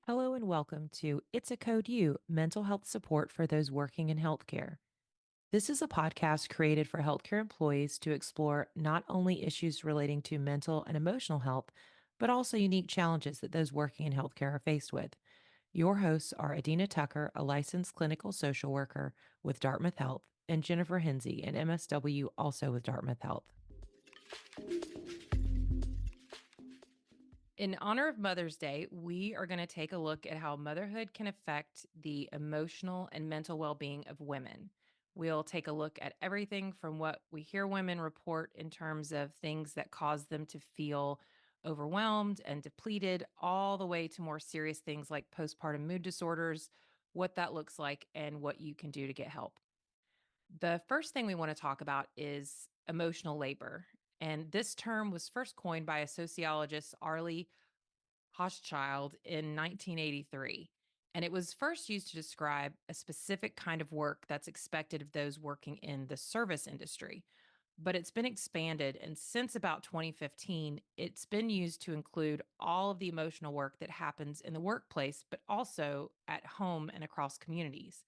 Hello and welcome to It's a Code U, mental health support for those working in healthcare. This is a podcast created for healthcare employees to explore not only issues relating to mental and emotional health, but also unique challenges that those working in healthcare are faced with. Your hosts are Adina Tucker, a licensed clinical social worker with Dartmouth Health, and Jennifer Hinsey, an MSW also with Dartmouth Health. In honor of Mother's Day, we are going to take a look at how motherhood can affect the emotional and mental well-being of women. We'll take a look at everything from what we hear women report in terms of things that cause them to feel overwhelmed and depleted, all the way to more serious things like postpartum mood disorders, what that looks like, and what you can do to get help. The first thing we want to talk about is emotional labor. And this term was first coined by a sociologist, Arlie Hochschild, in 1983. And it was first used to describe a specific kind of work that's expected of those working in the service industry. But it's been expanded, and since about 2015, it's been used to include all of the emotional work that happens in the workplace, but also at home and across communities.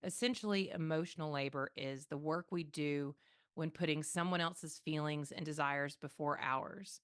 Essentially, emotional labor is the work we do when putting someone else's feelings and desires before ours.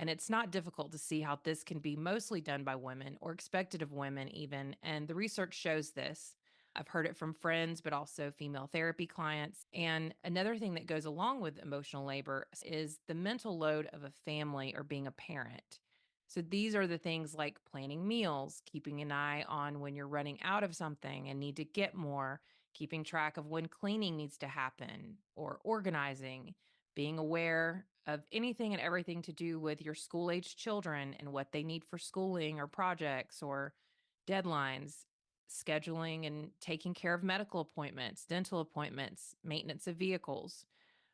And it's not difficult to see how this can be mostly done by women or expected of women, even. And the research shows this. I've heard it from friends, but also female therapy clients. And another thing that goes along with emotional labor is the mental load of a family or being a parent. So these are the things like planning meals, keeping an eye on when you're running out of something and need to get more, keeping track of when cleaning needs to happen, or organizing, being aware of anything and everything to do with your school age children and what they need for schooling or projects or deadlines, scheduling and taking care of medical appointments, dental appointments, maintenance of vehicles,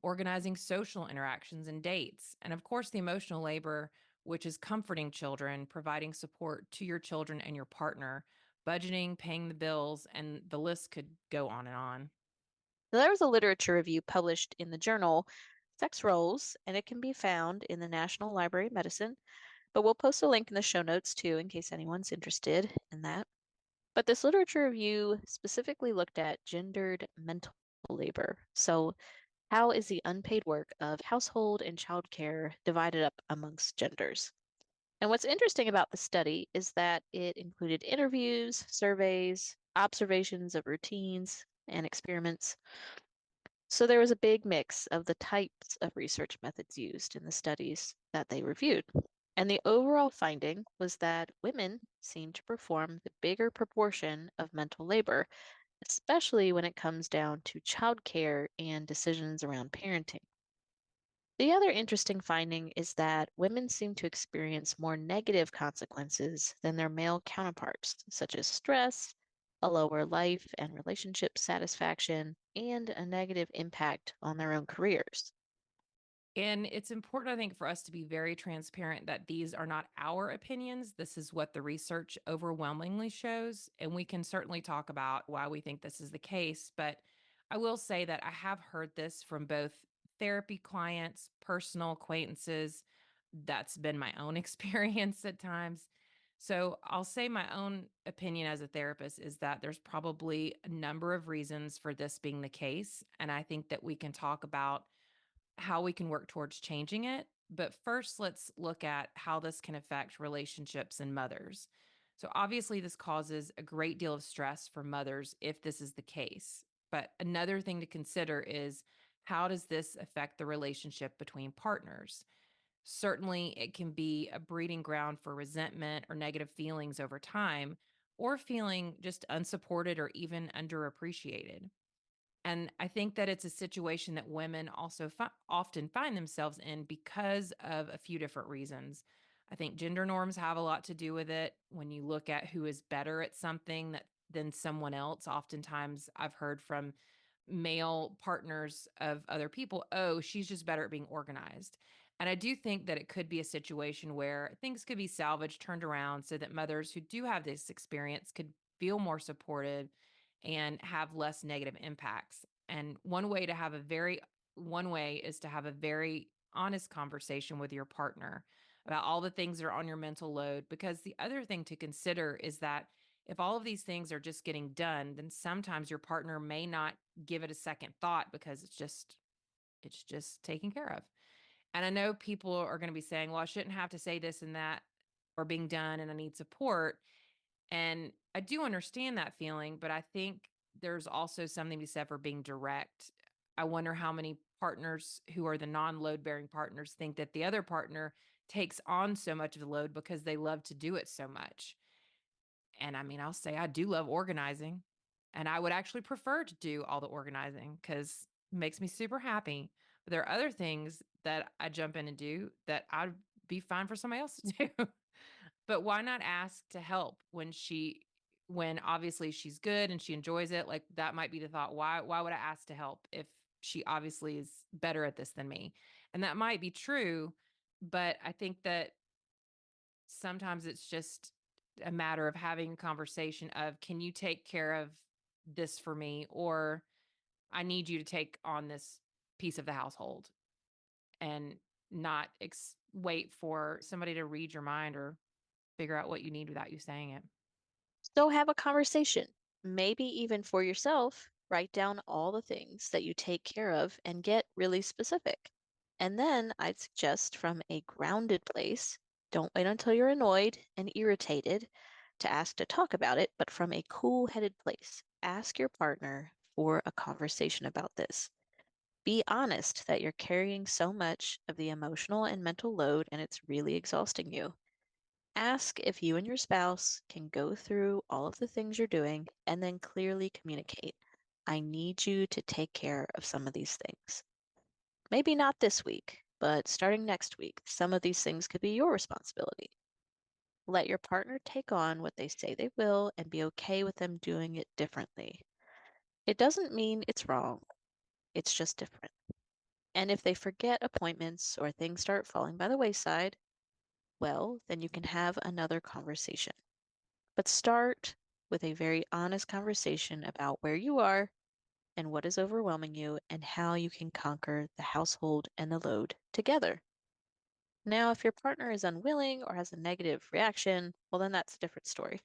organizing social interactions and dates, and of course, the emotional labor, which is comforting children, providing support to your children and your partner, budgeting, paying the bills, and the list could go on and on. There was a literature review published in the journal Sex Roles, and it can be found in the National Library of Medicine, but we'll post a link in the show notes too in case anyone's interested in that. But this literature review specifically looked at gendered mental labor. So, how is the unpaid work of household and childcare divided up amongst genders? And what's interesting about the study is that it included interviews, surveys, observations of routines, and experiments. So there was a big mix of the types of research methods used in the studies that they reviewed. And the overall finding was that women seem to perform the bigger proportion of mental labor, especially when it comes down to childcare and decisions around parenting. The other interesting finding is that women seem to experience more negative consequences than their male counterparts, such as stress, a lower life and relationship satisfaction, and a negative impact on their own careers. And it's important, I think, for us to be very transparent that these are not our opinions. This is what the research overwhelmingly shows. And we can certainly talk about why we think this is the case. But I will say that I have heard this from both therapy clients, personal acquaintances. That's been my own experience at times. So I'll say my own opinion as a therapist is that there's probably a number of reasons for this being the case. And I think that we can talk about how we can work towards changing it. But first, let's look at how this can affect relationships and mothers. So, obviously, this causes a great deal of stress for mothers if this is the case. But another thing to consider is how does this affect the relationship between partners? Certainly, it can be a breeding ground for resentment or negative feelings over time, or feeling just unsupported or even underappreciated. And I think that it's a situation that women also often find themselves in because of a few different reasons. I think gender norms have a lot to do with it. When you look at who is better at something than someone else, oftentimes I've heard from male partners of other people, oh, she's just better at being organized. And I do think that it could be a situation where things could be salvaged, turned around so that mothers who do have this experience could feel more supported and have less negative impacts. And one way is to have a very honest conversation with your partner about all the things that are on your mental load. Because the other thing to consider is that if all of these things are just getting done, then sometimes your partner may not give it a second thought because it's just taken care of. And I know people are going to be saying, well, I shouldn't have to say this and that or being done and I need support. And I do understand that feeling, but I think there's also something to be said for being direct. I wonder how many partners who are the non load bearing partners think that the other partner takes on so much of the load because they love to do it so much. And I mean, I'll say I do love organizing, and I would actually prefer to do all the organizing because it makes me super happy. But there are other things that I jump in and do that I'd be fine for somebody else to do. But why not ask to help when obviously she's good and she enjoys it? Like that might be the thought. Why would I ask to help if she obviously is better at this than me? And that might be true, but I think that sometimes it's just a matter of having a conversation of, "Can you take care of this for me?" Or, "I need you to take on this piece of the household," and not wait for somebody to read your mind or figure out what you need without you saying it. So have a conversation. Maybe even for yourself, write down all the things that you take care of and get really specific. And then I'd suggest from a grounded place, don't wait until you're annoyed and irritated to ask to talk about it, but from a cool headed place. Ask your partner for a conversation about this. Be honest that you're carrying so much of the emotional and mental load and it's really exhausting you. Ask if you and your spouse can go through all of the things you're doing and then clearly communicate. I need you to take care of some of these things. Maybe not this week, but starting next week, some of these things could be your responsibility. Let your partner take on what they say they will and be okay with them doing it differently. It doesn't mean it's wrong, it's just different. And if they forget appointments or things start falling by the wayside, well, then you can have another conversation. But start with a very honest conversation about where you are and what is overwhelming you and how you can conquer the household and the load together. Now, if your partner is unwilling or has a negative reaction, well, then that's a different story.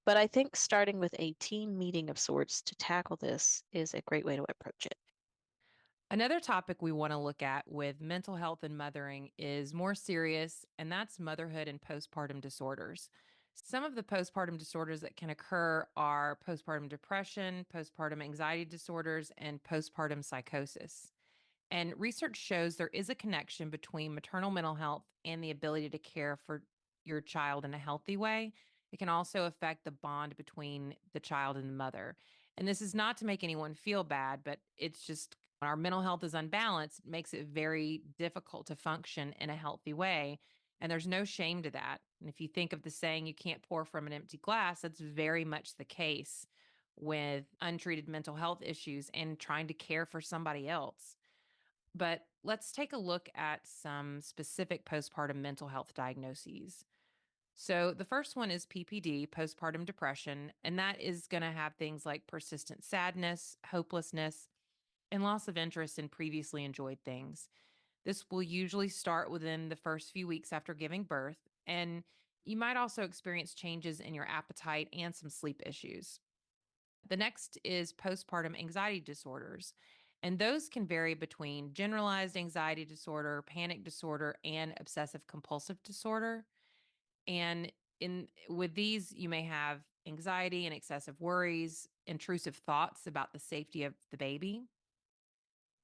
But I think starting with a team meeting of sorts to tackle this is a great way to approach it. Another topic we want to look at with mental health and mothering is more serious, and that's motherhood and postpartum disorders. Some of the postpartum disorders that can occur are postpartum depression, postpartum anxiety disorders, and postpartum psychosis. And research shows there is a connection between maternal mental health and the ability to care for your child in a healthy way. It can also affect the bond between the child and the mother. And this is not to make anyone feel bad, but it's just when our mental health is unbalanced, it makes it very difficult to function in a healthy way. And there's no shame to that. And if you think of the saying, you can't pour from an empty glass, that's very much the case with untreated mental health issues and trying to care for somebody else. But let's take a look at some specific postpartum mental health diagnoses. So, the first one is PPD, postpartum depression, and that is going to have things like persistent sadness, hopelessness, and loss of interest in previously enjoyed things. This will usually start within the first few weeks after giving birth, and you might also experience changes in your appetite and some sleep issues. The next is postpartum anxiety disorders. And those can vary between generalized anxiety disorder, panic disorder, and obsessive compulsive disorder. And in with these, you may have anxiety and excessive worries, intrusive thoughts about the safety of the baby.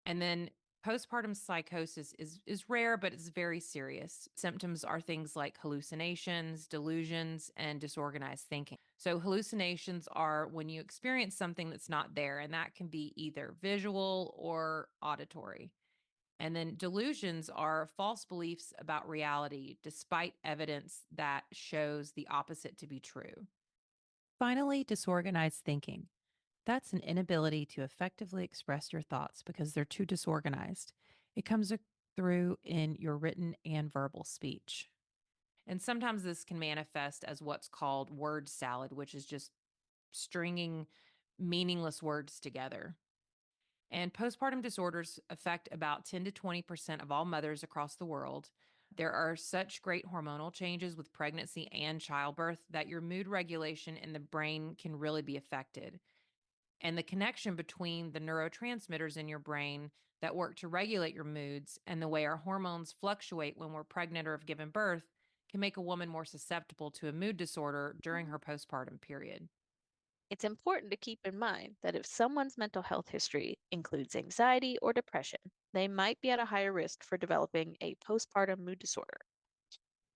And then postpartum psychosis is rare, but it's very serious. Symptoms are things like hallucinations, delusions, and disorganized thinking. So hallucinations are when you experience something that's not there, and that can be either visual or auditory. And then delusions are false beliefs about reality, despite evidence that shows the opposite to be true. Finally, disorganized thinking. That's an inability to effectively express your thoughts because they're too disorganized. It comes through in your written and verbal speech. And sometimes this can manifest as what's called word salad, which is just stringing meaningless words together. And postpartum disorders affect about 10 to 20% of all mothers across the world. There are such great hormonal changes with pregnancy and childbirth that your mood regulation in the brain can really be affected. And the connection between the neurotransmitters in your brain that work to regulate your moods and the way our hormones fluctuate when we're pregnant or have given birth can make a woman more susceptible to a mood disorder during her postpartum period. It's important to keep in mind that if someone's mental health history includes anxiety or depression, they might be at a higher risk for developing a postpartum mood disorder.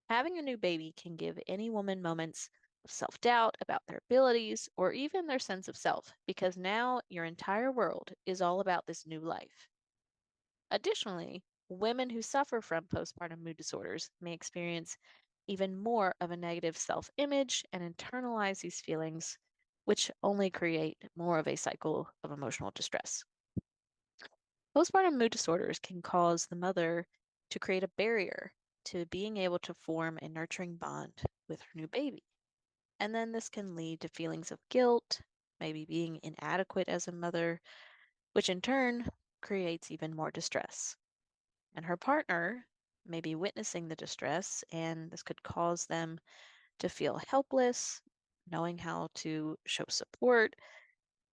Having a new baby can give any woman moments of self doubt about their abilities or even their sense of self because now your entire world is all about this new life. Additionally, women who suffer from postpartum mood disorders may experience even more of a negative self image and internalize these feelings, which only create more of a cycle of emotional distress. Postpartum mood disorders can cause the mother to create a barrier to being able to form a nurturing bond with her new baby. And then this can lead to feelings of guilt, maybe being inadequate as a mother, which in turn creates even more distress. And her partner may be witnessing the distress, and this could cause them to feel helpless, knowing how to show support,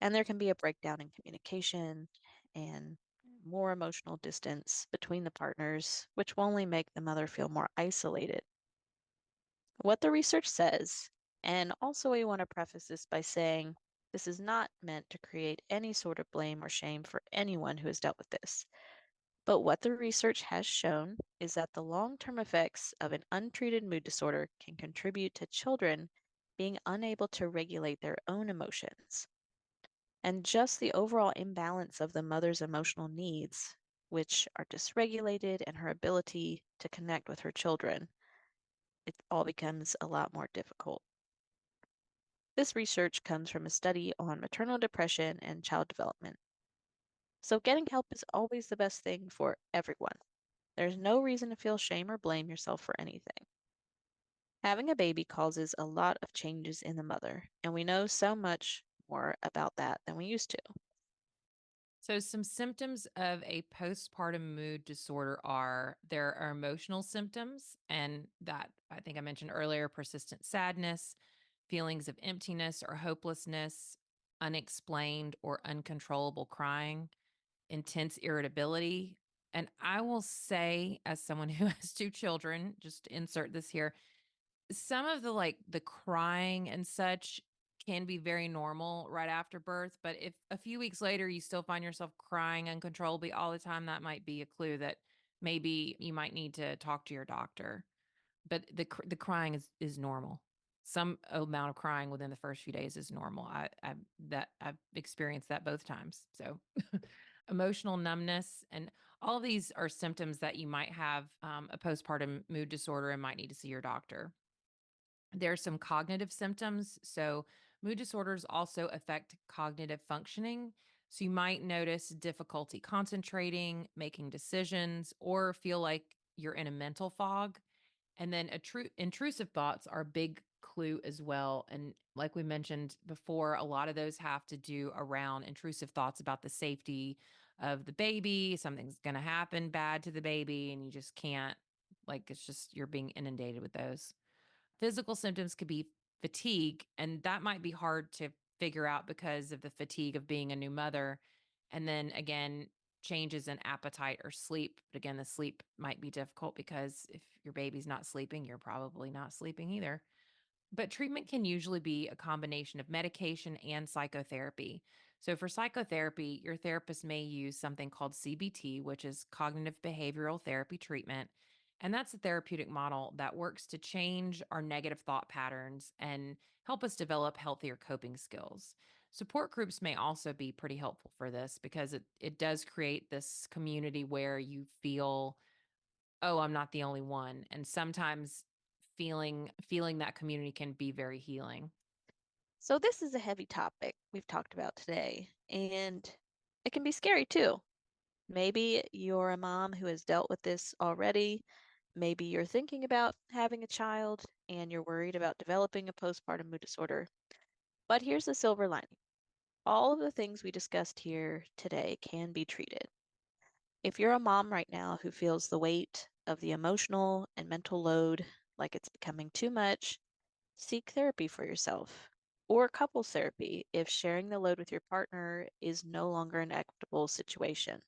and there can be a breakdown in communication and more emotional distance between the partners, which will only make the mother feel more isolated. What the research says, and also we want to preface this by saying this is not meant to create any sort of blame or shame for anyone who has dealt with this. But what the research has shown is that the long term effects of an untreated mood disorder can contribute to children being unable to regulate their own emotions. And just the overall imbalance of the mother's emotional needs, which are dysregulated, and her ability to connect with her children, it all becomes a lot more difficult. This research comes from a study on maternal depression and child development. So, getting help is always the best thing for everyone. There's no reason to feel shame or blame yourself for anything. Having a baby causes a lot of changes in the mother, and we know so much more about that than we used to. So, some symptoms of a postpartum mood disorder are there are emotional symptoms, and that I think I mentioned earlier persistent sadness, feelings of emptiness or hopelessness, unexplained or uncontrollable crying, intense irritability. And I will say, as someone who has two children, just to insert this here, some of the crying and such can be very normal right after birth, but if a few weeks later you still find yourself crying uncontrollably all the time, that might be a clue that maybe you might need to talk to your doctor. But the crying is normal. Some amount of crying within the first few days is normal. I've experienced that both times. So emotional numbness and all of these are symptoms that you might have a postpartum mood disorder and might need to see your doctor. There are some cognitive symptoms. So, mood disorders also affect cognitive functioning. So, you might notice difficulty concentrating, making decisions, or feel like you're in a mental fog. And then intrusive thoughts are a big clue as well. And like we mentioned before, a lot of those have to do around intrusive thoughts about the safety of the baby. Something's going to happen bad to the baby, and you just can't, like, it's just you're being inundated with those. Physical symptoms could be fatigue, and that might be hard to figure out because of the fatigue of being a new mother. And then again, changes in appetite or sleep. But again, the sleep might be difficult because if your baby's not sleeping, you're probably not sleeping either. But treatment can usually be a combination of medication and psychotherapy. So, for psychotherapy, your therapist may use something called CBT, which is cognitive behavioral therapy treatment. And that's a therapeutic model that works to change our negative thought patterns and help us develop healthier coping skills. Support groups may also be pretty helpful for this because it does create this community where you feel, oh, I'm not the only one. And sometimes feeling that community can be very healing. So, this is a heavy topic we've talked about today, and it can be scary too. Maybe you're a mom who has dealt with this already. Maybe you're thinking about having a child and you're worried about developing a postpartum mood disorder. But here's the silver lining. all of the things we discussed here today can be treated. If you're a mom right now who feels the weight of the emotional and mental load like it's becoming too much, seek therapy for yourself or couples therapy if sharing the load with your partner is no longer an equitable situation.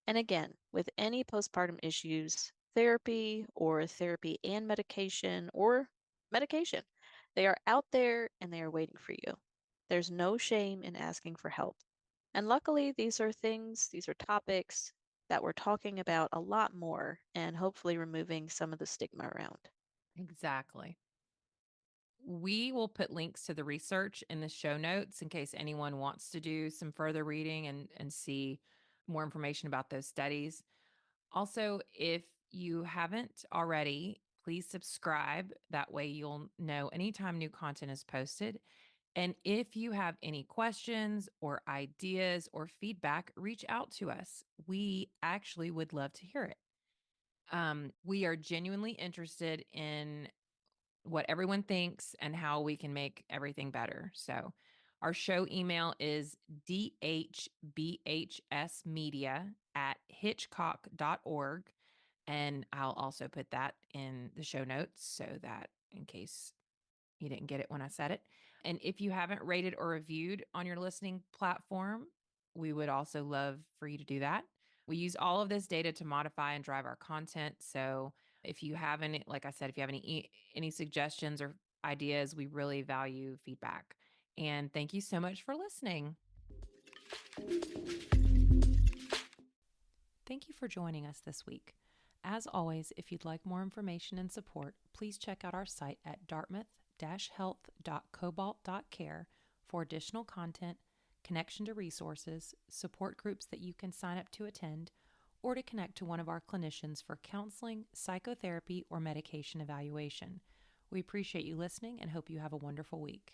And again, with any postpartum issues, therapy or therapy and medication or medication, they are out there and they are waiting for you. There's no shame in asking for help. And luckily, these are topics that we're talking about a lot more and hopefully removing some of the stigma around. Exactly. We will put links to the research in the show notes in case anyone wants to do some further reading and see more information about those studies. Also, if you haven't already, please subscribe. That way you'll know anytime new content is posted. And if you have any questions or ideas or feedback, reach out to us. We actually would love to hear it. We are genuinely interested in what everyone thinks and how we can make everything better. So, our show email is dhbhs.media at hitchcock.org. And I'll also put that in the show notes so that in case you didn't get it when I said it. And if you haven't rated or reviewed on your listening platform, we would also love for you to do that. We use all of this data to modify and drive our content. So if you have any, like I said, if you have any suggestions or ideas, we really value feedback. And thank you so much for listening. Thank you for joining us this week. As always, if you'd like more information and support, please check out our site at dartmouth-health.cobalt.care for additional content, connection to resources, support groups that you can sign up to attend, or to connect to one of our clinicians for counseling, psychotherapy, or medication evaluation. We appreciate you listening and hope you have a wonderful week.